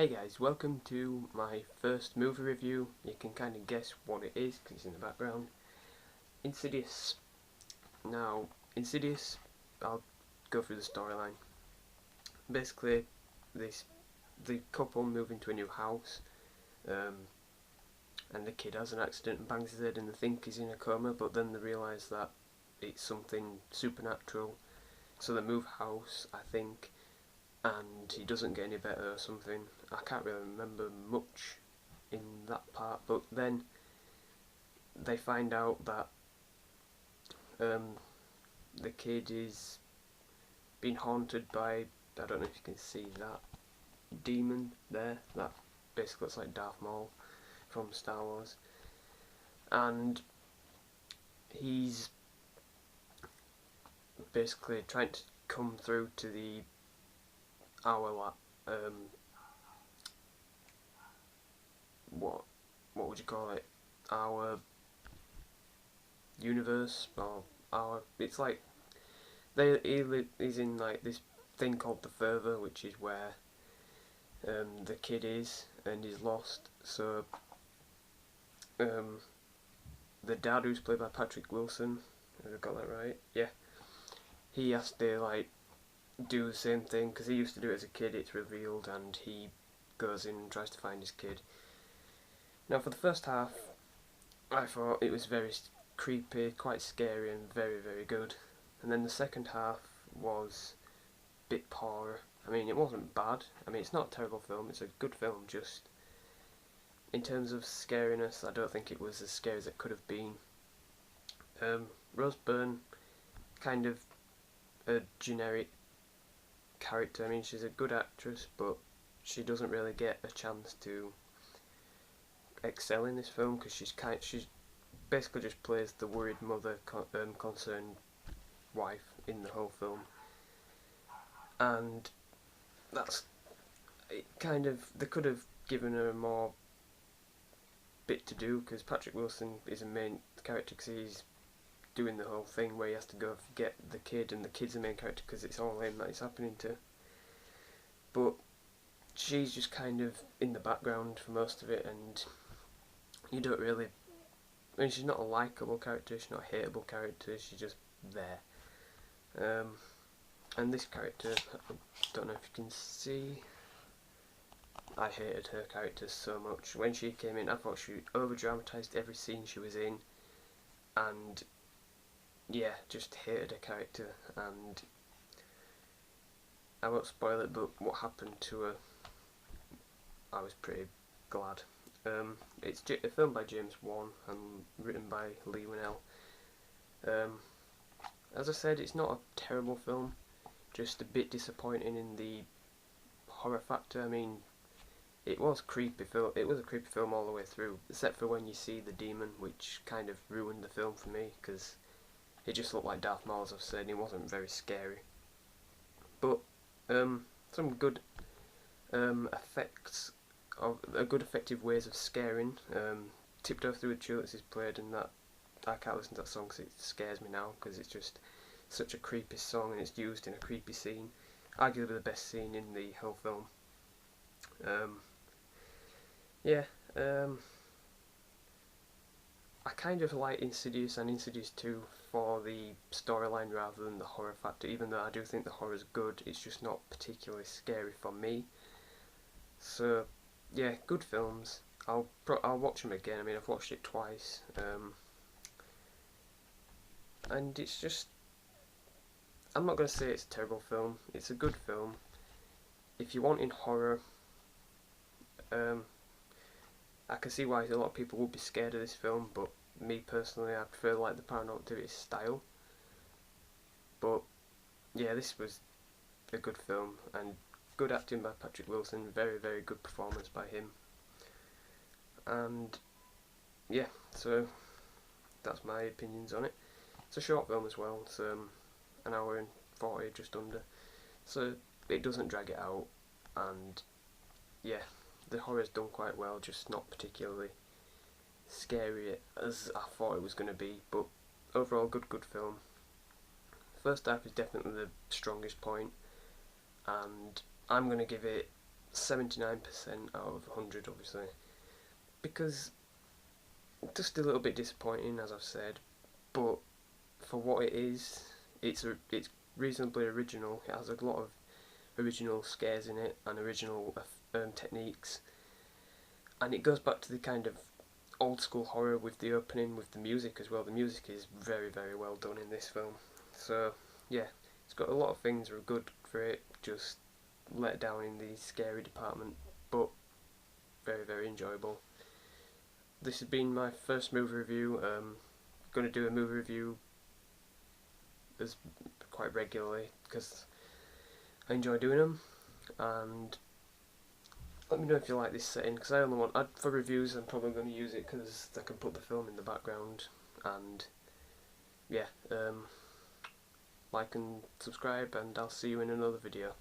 Hey guys, welcome to my first movie review. You can kind of guess what it is because it's in the background. Insidious. Now, Insidious, I'll go through the storyline. Basically, the couple move into a new house, and the kid has an accident and bangs his head and they think he's in a coma, but then they realise that it's something supernatural. So they move house, I think, and he doesn't get any better or something. I can't really remember much in that part, but then they find out that um, the kid is being haunted by, I don't know if you can see that demon there, that basically looks like Darth Maul from Star Wars, and he's basically trying to come through to the our what would you call it, our universe, or our, it's like he's in like this thing called the Further, which is where the kid is and he's lost. So the dad, who's played by Patrick Wilson, have I got that right? Yeah, he has to like do the same thing because he used to do it as a kid, it's revealed, and he goes in and tries to find his kid. Now for the first half I thought it was very creepy, quite scary and very very good, and then the second half was a bit poorer. I mean, it wasn't bad, I mean it's not a terrible film, it's a good film, just in terms of scariness I don't think it was as scary as it could have been. Rose Byrne, kind of a generic character. I mean, she's a good actress, but she doesn't really get a chance to excel in this film because she's basically just plays the worried mother, concerned wife in the whole film, and that's it. Kind of, they could have given her more bit to do because Patrick Wilson is a main character because he's doing the whole thing where he has to go get the kid, and the kid's the main character because it's all him that it's happening to. But she's just kind of in the background for most of it, and you don't really. I mean, she's not a likeable character, she's not a hateable character, she's just there. And this character, I don't know if you can see, I hated her character so much. When she came in, I thought she over dramatised every scene she was in, and yeah, just hated her character. And I won't spoil it, but what happened to her, I was pretty glad. It's filmed by James Wan and written by Lee Winnell. As I said, it's not a terrible film, just a bit disappointing in the horror factor. I mean, it was creepy. It was a creepy film all the way through, except for when you see the demon, which kind of ruined the film for me because it just looked like Darth Maul, as I've said, and it wasn't very scary. But some good effects, of good effective ways of scaring. Tiptoe Through the Tulips is played, and that I can't listen to that song because it scares me now because it's just such a creepy song and it's used in a creepy scene. Arguably the best scene in the whole film. Yeah, I kind of like Insidious and Insidious 2 for the storyline rather than the horror factor, even though I do think the horror is good, it's just not particularly scary for me. So, yeah, good films. I'll watch them again. I mean, I've watched it twice, and it's just, I'm not going to say it's a terrible film. It's a good film. If you want in horror, I can see why a lot of people would be scared of this film, but me personally, I prefer like the Paranormal Activity style. But yeah, this was a good film and good acting by Patrick Wilson. Very very good performance by him. And yeah, so that's my opinions on it. It's a short film as well. It's an hour and 40, just under. So it doesn't drag it out, and yeah, the horror's done quite well, just not particularly scary as I thought it was going to be, but overall good film. First half is definitely the strongest point, and I'm going to give it 79% out of 100, obviously, because just a little bit disappointing, as I've said, but for what it is, it's reasonably original. It has a lot of original scares in it and original techniques, and it goes back to the kind of old school horror with the opening, with the music as well. The music is very, very well done in this film. So yeah, it's got a lot of things that are good for it, just let down in the scary department, but very, very enjoyable. This has been my first movie review. Going to do a movie review as quite regularly because I enjoy doing them. And let me know if you like this setting, because I only want, for reviews I'm probably going to use it because I can put the film in the background. And yeah, like and subscribe, and I'll see you in another video.